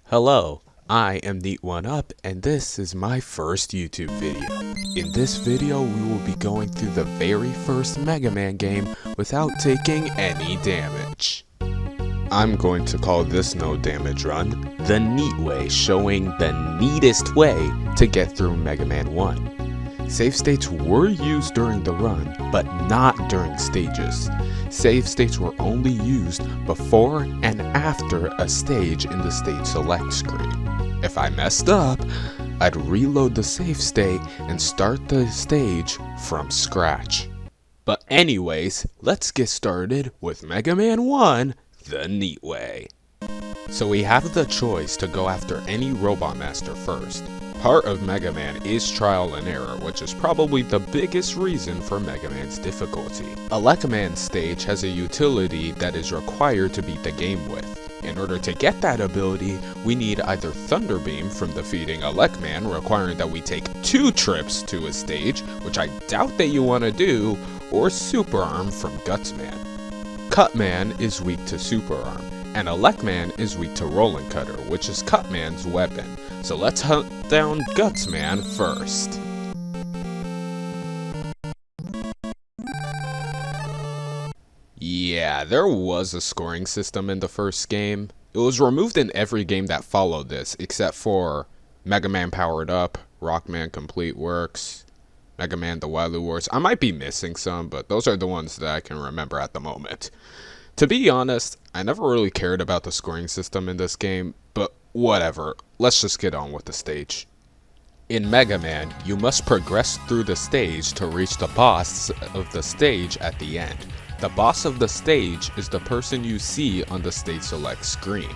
Hello, I am Neat1Up and this is my first YouTube video. In this video we will be going through the very first Mega Man game without taking any damage. I'm going to call this no damage run the neat way, showing the neatest way to get through Mega Man 1. Save states were used during the run, but not during stages. Save states were only used before and after a stage in the stage select screen. If I messed up, I'd reload the save state and start the stage from scratch. But anyways, let's get started with Mega Man 1 the neat way. So we have the choice to go after any Robot Master first. Part of Mega Man is trial and error, which is probably the biggest reason for Mega Man's difficulty. Elec stage has a utility that is required to beat the game with. In order to get that ability, we need either Thunder Beam from defeating Elec Man, requiring that we take 2 trips to a stage, which I doubt that you want to do, or Super Arm from Guts Man. Cut Man is weak to Super Arm, and Elec Man is weak to Rolling Cutter, which is Cut Man's weapon. So let's hunt down Guts Man first. Yeah, there was a scoring system in the first game. It was removed in every game that followed this, except for Mega Man Powered Up, Rockman Complete Works, Mega Man The Wily Wars. I might be missing some, but those are the ones that I can remember at the moment. To be honest, I never really cared about the scoring system in this game, but whatever, let's just get on with the stage. In Mega Man, you must progress through the stage to reach the boss of the stage at the end. The boss of the stage is the person you see on the stage select screen.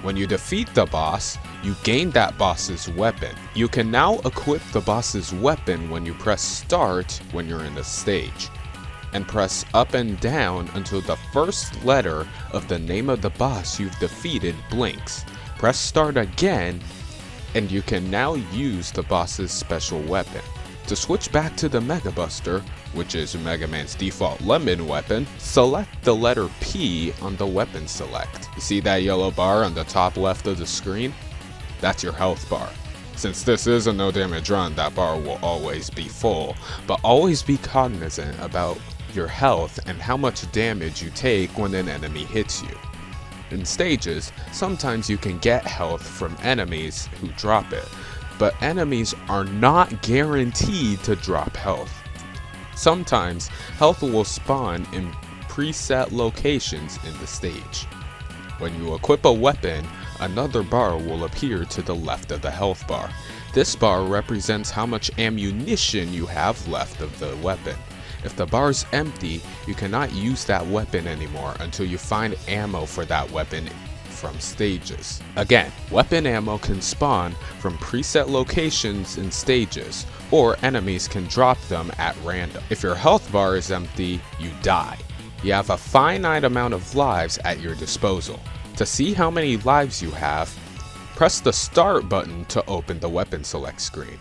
When you defeat the boss, you gain that boss's weapon. You can now equip the boss's weapon when you press start when you're in the stage, and press up and down until the first letter of the name of the boss you've defeated blinks. Press start again, and you can now use the boss's special weapon. To switch back to the Mega Buster, which is Mega Man's default lemon weapon, select the letter P on the weapon select. You see that yellow bar on the top left of the screen? That's your health bar. Since this is a no damage run, that bar will always be full, but always be cognizant about your health and how much damage you take when an enemy hits you. In stages, sometimes you can get health from enemies who drop it, but enemies are not guaranteed to drop health. Sometimes health will spawn in preset locations in the stage. When you equip a weapon, another bar will appear to the left of the health bar. This bar represents how much ammunition you have left of the weapon. If the bar is empty, you cannot use that weapon anymore until you find ammo for that weapon from stages. Again, weapon ammo can spawn from preset locations in stages, or enemies can drop them at random. If your health bar is empty, you die. You have a finite amount of lives at your disposal. To see how many lives you have, press the start button to open the weapon select screen.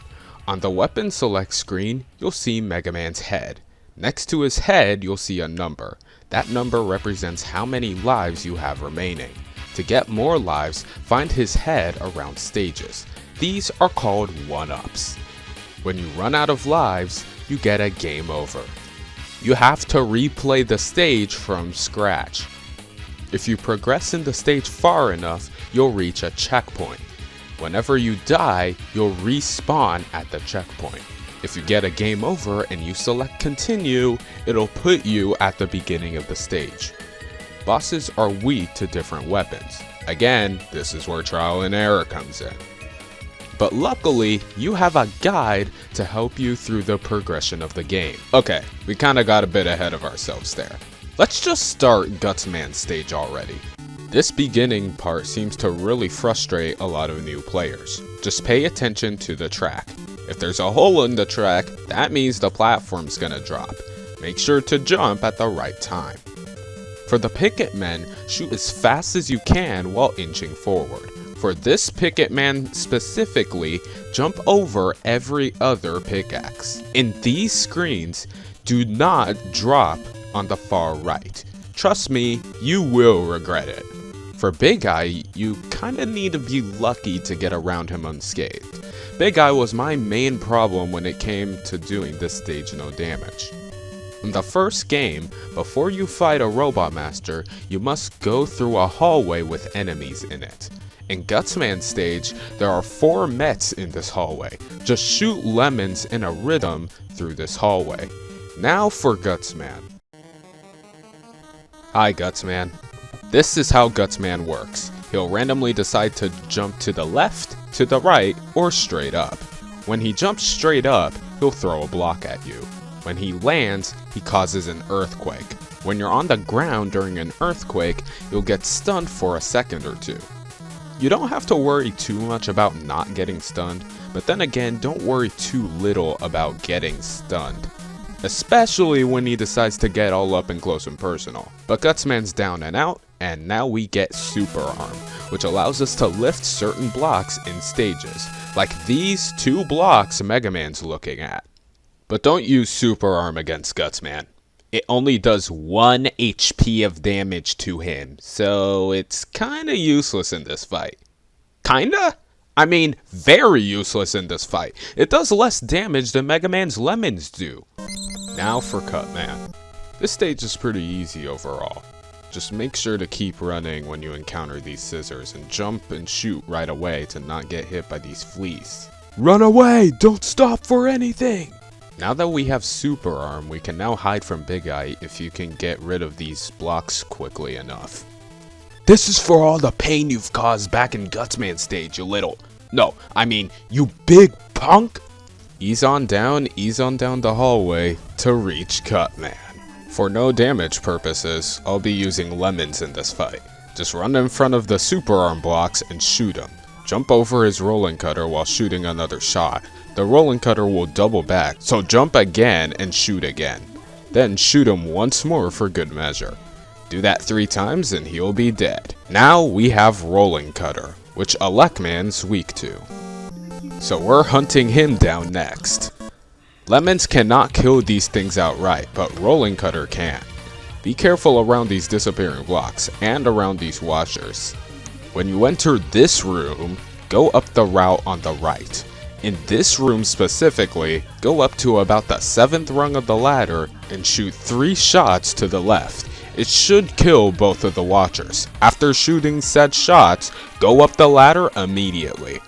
On the weapon select screen, you'll see Mega Man's head. Next to his head, you'll see a number. That number represents how many lives you have remaining. To get more lives, find his head around stages. These are called 1-ups. When you run out of lives, you get a game over. You have to replay the stage from scratch. If you progress in the stage far enough, you'll reach a checkpoint. Whenever you die, you'll respawn at the checkpoint. If you get a game over and you select continue, it'll put you at the beginning of the stage. Bosses are weak to different weapons. Again, this is where trial and error comes in. But luckily, you have a guide to help you through the progression of the game. Okay, we kinda got a bit ahead of ourselves there. Let's just start Guts Man stage already. This beginning part seems to really frustrate a lot of new players. Just pay attention to the track. If there's a hole in the track, that means the platform's gonna drop. Make sure to jump at the right time. For the Picket Men, shoot as fast as you can while inching forward. For this Picket Man specifically, jump over every other pickaxe. In these screens, do not drop on the far right. Trust me, you will regret it. For Big Eye, you kinda need to be lucky to get around him unscathed. Big Eye was my main problem when it came to doing this stage no damage. In the first game, before you fight a robot master, you must go through a hallway with enemies in it. In Gutsman stage, there are 4 mets in this hallway. Just shoot lemons in a rhythm through this hallway. Now for Gutsman. Hi Gutsman. This is how Gutsman works. He'll randomly decide to jump to the left, to the right, or straight up. When he jumps straight up, he'll throw a block at you. When he lands, he causes an earthquake. When you're on the ground during an earthquake, you'll get stunned for a second or two. You don't have to worry too much about not getting stunned, but then again, don't worry too little about getting stunned. Especially when he decides to get all up and close and personal. But Gutsman's down and out, and now we get Super Arm, which allows us to lift certain blocks in stages, like these 2 blocks Megaman's looking at. But don't use Super Arm against Gutsman. It only does 1 HP of damage to him, so it's kinda useless in this fight. Kinda? I mean, very useless in this fight. It does less damage than Mega Man's lemons do. Now for Cutman. This stage is pretty easy overall. Just make sure to keep running when you encounter these scissors and jump and shoot right away to not get hit by these fleas. Run away! Don't stop for anything! Now that we have Super Arm, we can now hide from Big Eye if you can get rid of these blocks quickly enough. This is for all the pain you've caused back in Gutsman stage, you little... No, I mean, you big punk! Ease on down the hallway to reach Cutman. For no damage purposes, I'll be using lemons in this fight. Just run in front of the Super Arm blocks and shoot him. Jump over his rolling cutter while shooting another shot. The rolling cutter will double back, so jump again and shoot again. Then shoot him once more for good measure. Do that 3 times and he'll be dead. Now we have rolling cutter, which Elec man's weak to. So we're hunting him down next. Lemons cannot kill these things outright, but rolling cutter can. Be careful around these disappearing blocks and around these washers. When you enter this room, go up the route on the right. In this room specifically, go up to about the 7th rung of the ladder and shoot 3 shots to the left. It should kill both of the watchers. After shooting said shots, go up the ladder immediately.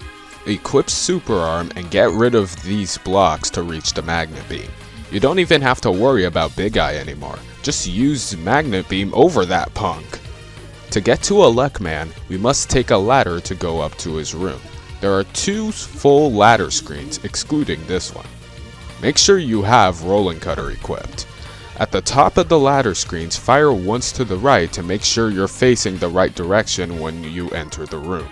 Equip Super Arm and get rid of these blocks to reach the Magnet Beam. You don't even have to worry about Big Eye anymore. Just use Magnet Beam over that punk. To get to Elec Man, we must take a ladder to go up to his room. There are 2 full ladder screens, excluding this one. Make sure you have Rolling Cutter equipped. At the top of the ladder screens, fire once to the right to make sure you're facing the right direction when you enter the room.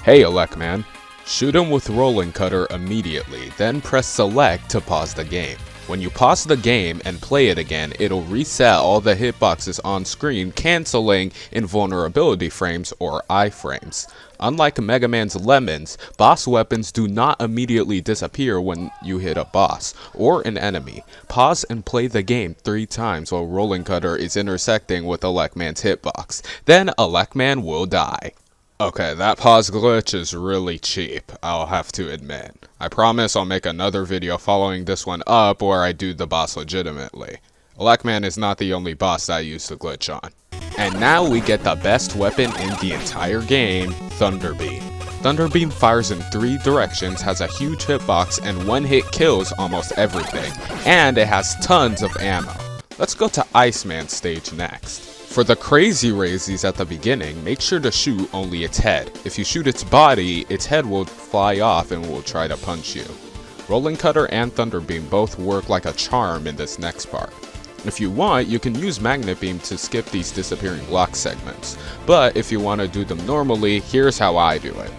Hey Elec Man, shoot him with Rolling Cutter immediately, then press select to pause the game. When you pause the game and play it again, it'll reset all the hitboxes on screen, canceling invulnerability frames or iframes. Unlike Mega Man's lemons, boss weapons do not immediately disappear when you hit a boss or an enemy. Pause and play the game 3 times while Rolling Cutter is intersecting with Elec Man's hitbox. Then Elec Man will die. Okay, that pause glitch is really cheap, I'll have to admit. I promise I'll make another video following this one up where I do the boss legitimately. Elec Man is not the only boss I use the glitch on. And now we get the best weapon in the entire game, Thunder Beam. Thunder Beam fires in 3 directions, has a huge hitbox, and 1 hit kills almost everything. And it has tons of ammo. Let's go to Iceman stage next. For the crazy raisies at the beginning, make sure to shoot only its head. If you shoot its body, its head will fly off and will try to punch you. Rolling Cutter and Thunder Beam both work like a charm in this next part. If you want, you can use Magnet Beam to skip these disappearing block segments. But if you want to do them normally, here's how I do it.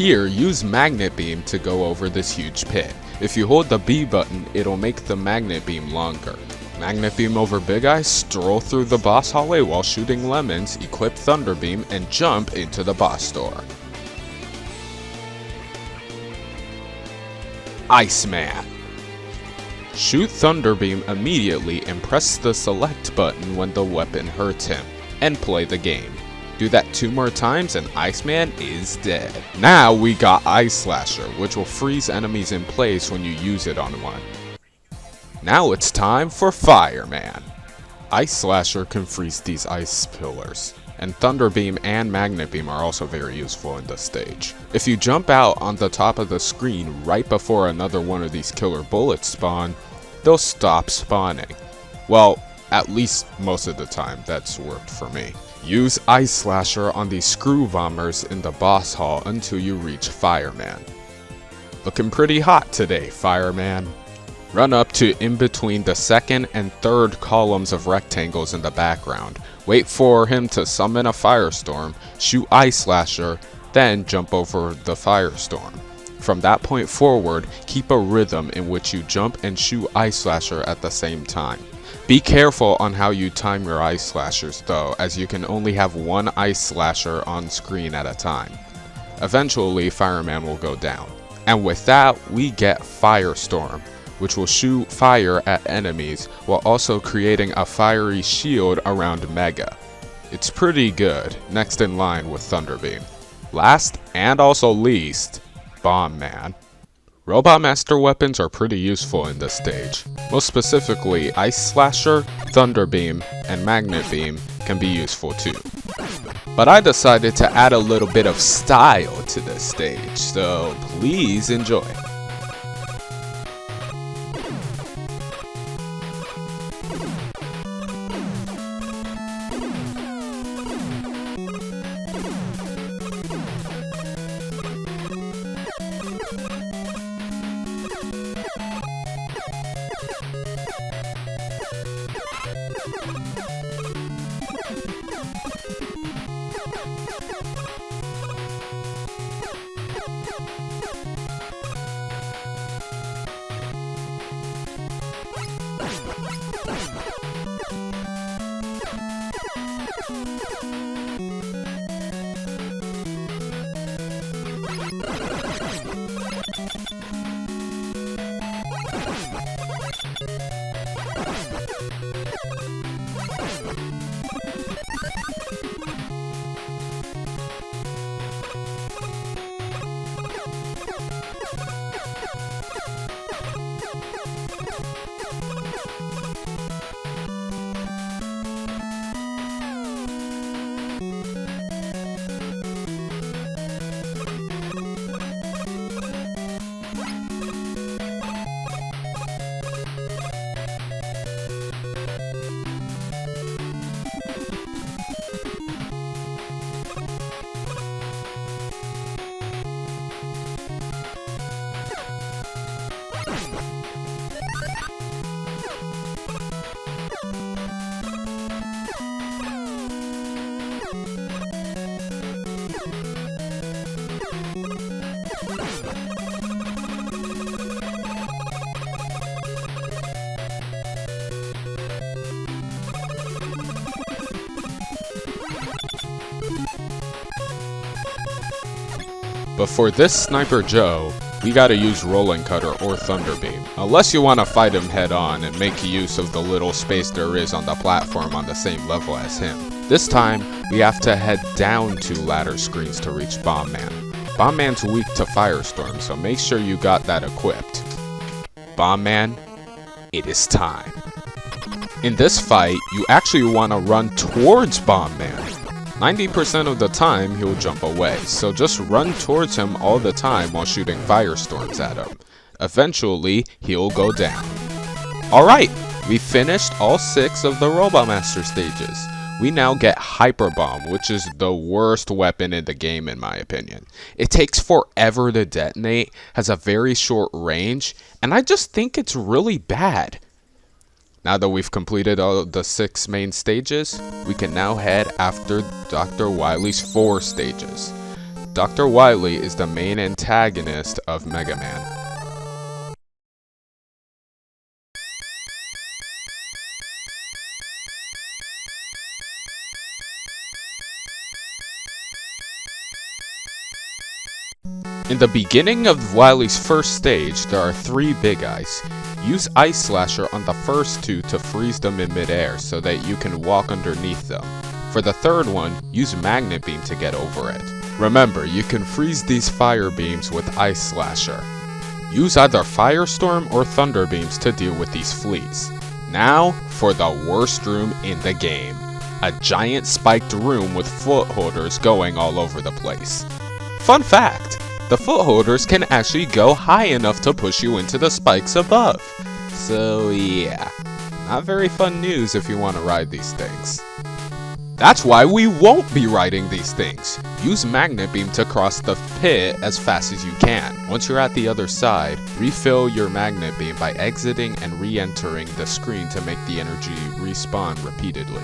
Here, use magnet beam to go over this huge pit. If you hold the B button, it'll make the magnet beam longer. Magnet beam over Big Eye, stroll through the boss hallway while shooting lemons, equip Thunder Beam, and jump into the boss door. Iceman. Shoot Thunder Beam immediately and press the select button when the weapon hurts him, and play the game. Do that 2 more times and Iceman is dead. Now we got Ice Slasher, which will freeze enemies in place when you use it on one. Now it's time for Fireman. Ice Slasher can freeze these ice pillars, and Thunder Beam and Magnet Beam are also very useful in this stage. If you jump out on the top of the screen right before another one of these killer bullets spawn, they'll stop spawning. Well, at least most of the time, that's worked for me. Use Ice Slasher on these screw bombers in the boss hall until you reach Fireman. Looking pretty hot today, Fireman. Run up to in between the second and third columns of rectangles in the background. Wait for him to summon a firestorm, shoot Ice Slasher, then jump over the firestorm. From that point forward, keep a rhythm in which you jump and shoot Ice Slasher at the same time. Be careful on how you time your Ice Slashers though, as you can only have one Ice Slasher on screen at a time. Eventually, Fireman will go down. And with that, we get Firestorm, which will shoot fire at enemies while also creating a fiery shield around Mega. It's pretty good, next in line with Thunder Beam. Last, and also least, Bomb Man. Robot Master weapons are pretty useful in this stage. Most specifically, Ice Slasher, Thunder Beam, and Magnet Beam can be useful too. But I decided to add a little bit of style to this stage, so please enjoy. But for this Sniper Joe, we gotta use Rolling Cutter or Thunder Beam, unless you wanna fight him head on and make use of the little space there is on the platform on the same level as him. This time, we have to head down 2 ladder screens to reach Bomb Man. Bomb Man's weak to Firestorm, so make sure you got that equipped. Bomb Man, it is time. In this fight, you actually wanna run towards Bomb Man. 90% of the time, he'll jump away, so just run towards him all the time while shooting firestorms at him. Eventually, he'll go down. Alright, we finished all 6 of the Robot Master stages. We now get Hyper Bomb, which is the worst weapon in the game in my opinion. It takes forever to detonate, has a very short range, and I just think it's really bad. Now that we've completed all of the 6 main stages, we can now head after Dr. Wily's 4 stages. Dr. Wily is the main antagonist of Mega Man. In the beginning of Wily's first stage, there are 3 big eyes. Use Ice Slasher on the first 2 to freeze them in midair so that you can walk underneath them. For the third one, use Magnet Beam to get over it. Remember, you can freeze these fire beams with Ice Slasher. Use either Firestorm or Thunder Beams to deal with these fleas. Now, for the worst room in the game. A giant spiked room with foot holders going all over the place. Fun fact! The foot holders can actually go high enough to push you into the spikes above. So yeah, not very fun news if you want to ride these things. That's why we won't be riding these things. Use Magnet Beam to cross the pit as fast as you can. Once you're at the other side, refill your Magnet Beam by exiting and re-entering the screen to make the energy respawn repeatedly.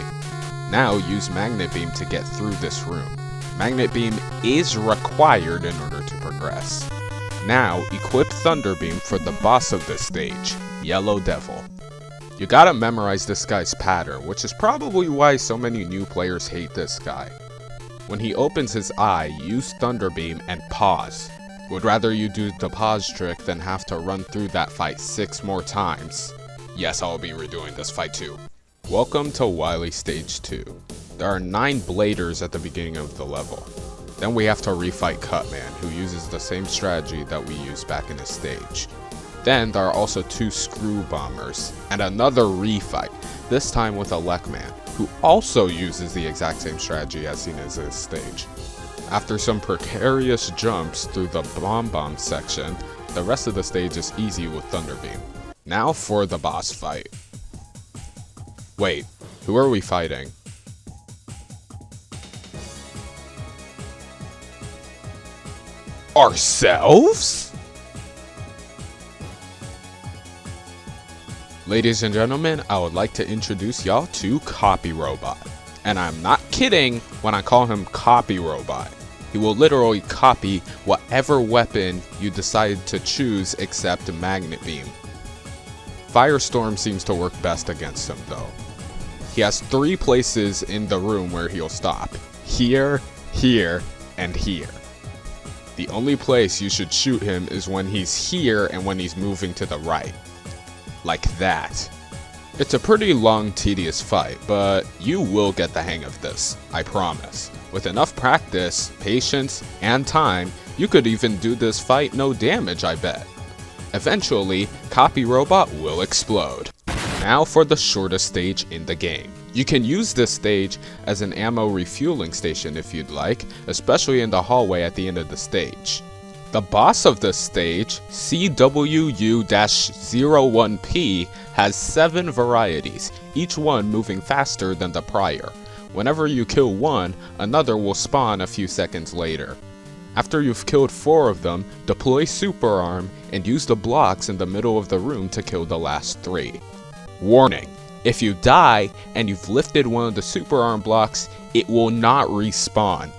Now use Magnet Beam to get through this room. Magnet Beam is required in order to progress. Now, equip Thunder Beam for the boss of this stage, Yellow Devil. You gotta memorize this guy's pattern, which is probably why so many new players hate this guy. When he opens his eye, use Thunder Beam and pause. Would rather you do the pause trick than have to run through that fight 6 more times. Yes, I'll be redoing this fight too. Welcome to Wily Stage 2. There are 9 bladers at the beginning of the level. Then we have to refight Cutman, who uses the same strategy that we used back in the stage. Then there are also 2 screw bombers, and another refight, this time with Elec Man, who also uses the exact same strategy as seen in this stage. After some precarious jumps through the bomb section, the rest of the stage is easy with Thunder Beam. Now for the boss fight. Wait, who are we fighting? Ourselves? Ladies and gentlemen, I would like to introduce y'all to Copy Robot. And I'm not kidding when I call him Copy Robot. He will literally copy whatever weapon you decide to choose except Magnet Beam. Firestorm seems to work best against him though. He has 3 places in the room where he'll stop. Here, here, and here. The only place you should shoot him is when he's here and when he's moving to the right. Like that. It's a pretty long, tedious fight, but you will get the hang of this, I promise. With enough practice, patience, and time, you could even do this fight no damage, I bet. Eventually, Copy Robot will explode. Now for the shortest stage in the game. You can use this stage as an ammo refueling station if you'd like, especially in the hallway at the end of the stage. The boss of this stage, CWU-01P, has 7 varieties, each one moving faster than the prior. Whenever you kill one, another will spawn a few seconds later. After you've killed 4 of them, deploy Super Arm and use the blocks in the middle of the room to kill the last 3. Warning! If you die and you've lifted one of the Super Arm blocks, it will not respawn.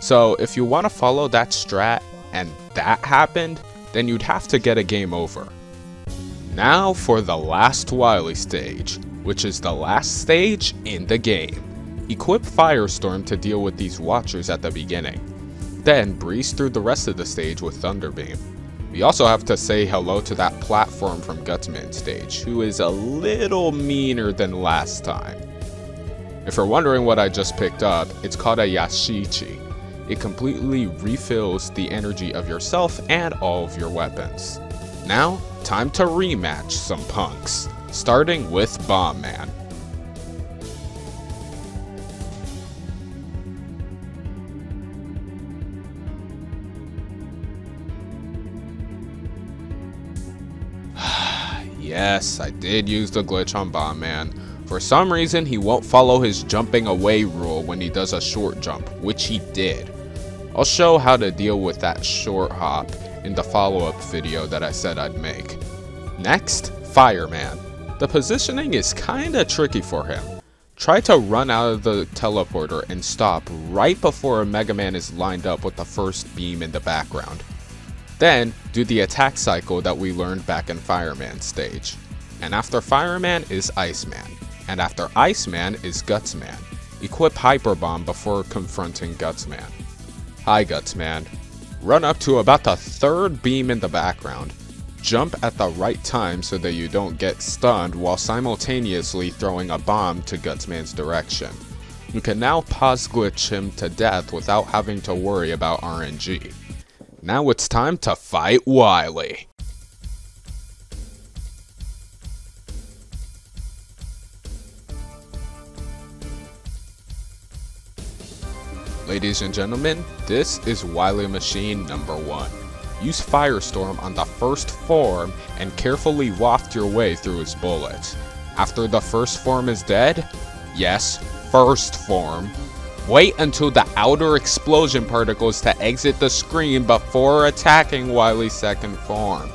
So if you want to follow that strat and that happened, then you'd have to get a game over. Now for the last Wily stage, which is the last stage in the game. Equip Firestorm to deal with these watchers at the beginning. Then breeze through the rest of the stage with Thunder Beam. We also have to say hello to that platform from Gutsman stage, who is a little meaner than last time. If you're wondering what I just picked up, it's called a Yashichi. It completely refills the energy of yourself and all of your weapons. Now, time to rematch some punks, starting with Bomb Man. Yes, I did use the glitch on Bomb Man. For some reason, he won't follow his jumping away rule when he does a short jump, which he did. I'll show how to deal with that short hop in the follow-up video that I said I'd make. Next, Fireman. The positioning is kinda tricky for him. Try to run out of the teleporter and stop right before a Mega Man is lined up with the first beam in the background. Then, do the attack cycle that we learned back in Fireman stage. And after Fireman is Iceman. And after Iceman is Gutsman. Equip Hyper Bomb before confronting Gutsman. Hi Gutsman. Run up to about the third beam in the background. Jump at the right time so that you don't get stunned while simultaneously throwing a bomb to Gutsman's direction. You can now pause glitch him to death without having to worry about RNG. Now it's time to fight Wily. Ladies and gentlemen, this is Wily Machine number 1. Use Firestorm on the first form and carefully waft your way through his bullets. After the first form is dead, yes, first form, wait until the outer explosion particles to exit the screen before attacking Wily's second form.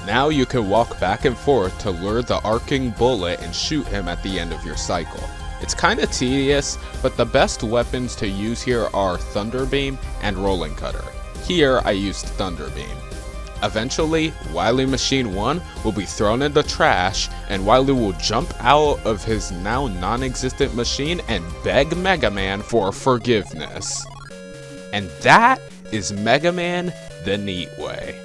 Now you can walk back and forth to lure the arcing bullet and shoot him at the end of your cycle. It's kinda tedious, but the best weapons to use here are Thunder Beam and Rolling Cutter. Here I used Thunder Beam. Eventually, Wily Machine 1 will be thrown in the trash, and Wily will jump out of his now non-existent machine and beg Mega Man for forgiveness. And that is Mega Man the Neat Way.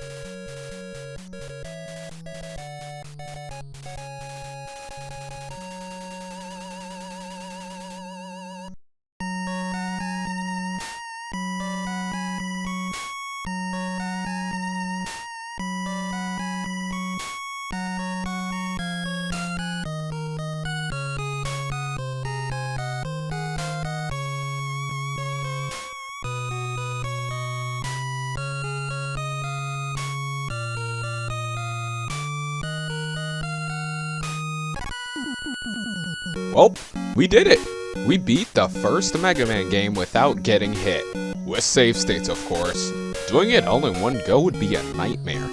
Well, we did it! We beat the first Mega Man game without getting hit. With save states, of course. Doing it all in one go would be a nightmare.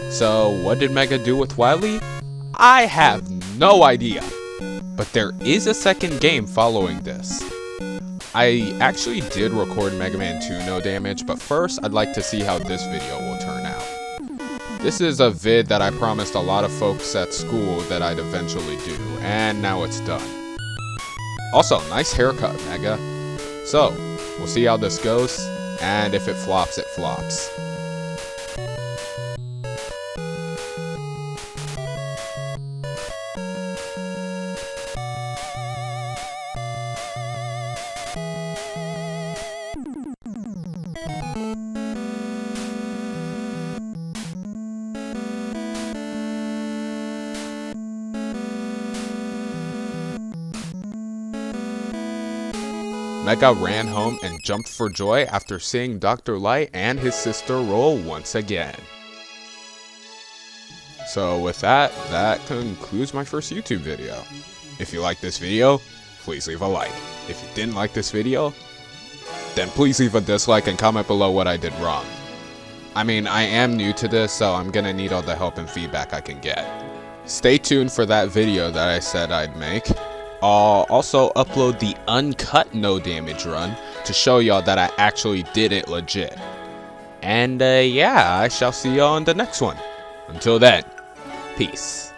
So, what did Mega do with Wily? I have no idea. But there is a second game following this. I actually did record Mega Man 2 No Damage, but first I'd like to see how this video will turn out. This is a vid that I promised a lot of folks at school that I'd eventually do, and now it's done. Also, nice haircut, Mega. So, we'll see how this goes, and if it flops, it flops. Mega ran home and jumped for joy after seeing Dr. Light and his sister roll once again. So with that concludes my first YouTube video. If you liked this video, please leave a like. If you didn't like this video, then please leave a dislike and comment below what I did wrong. I mean, I am new to this, so I'm gonna need all the help and feedback I can get. Stay tuned for that video that I said I'd make. I'll also upload the uncut no damage run to show y'all that I actually did it legit. And yeah, I shall see y'all in the next one. Until then, peace.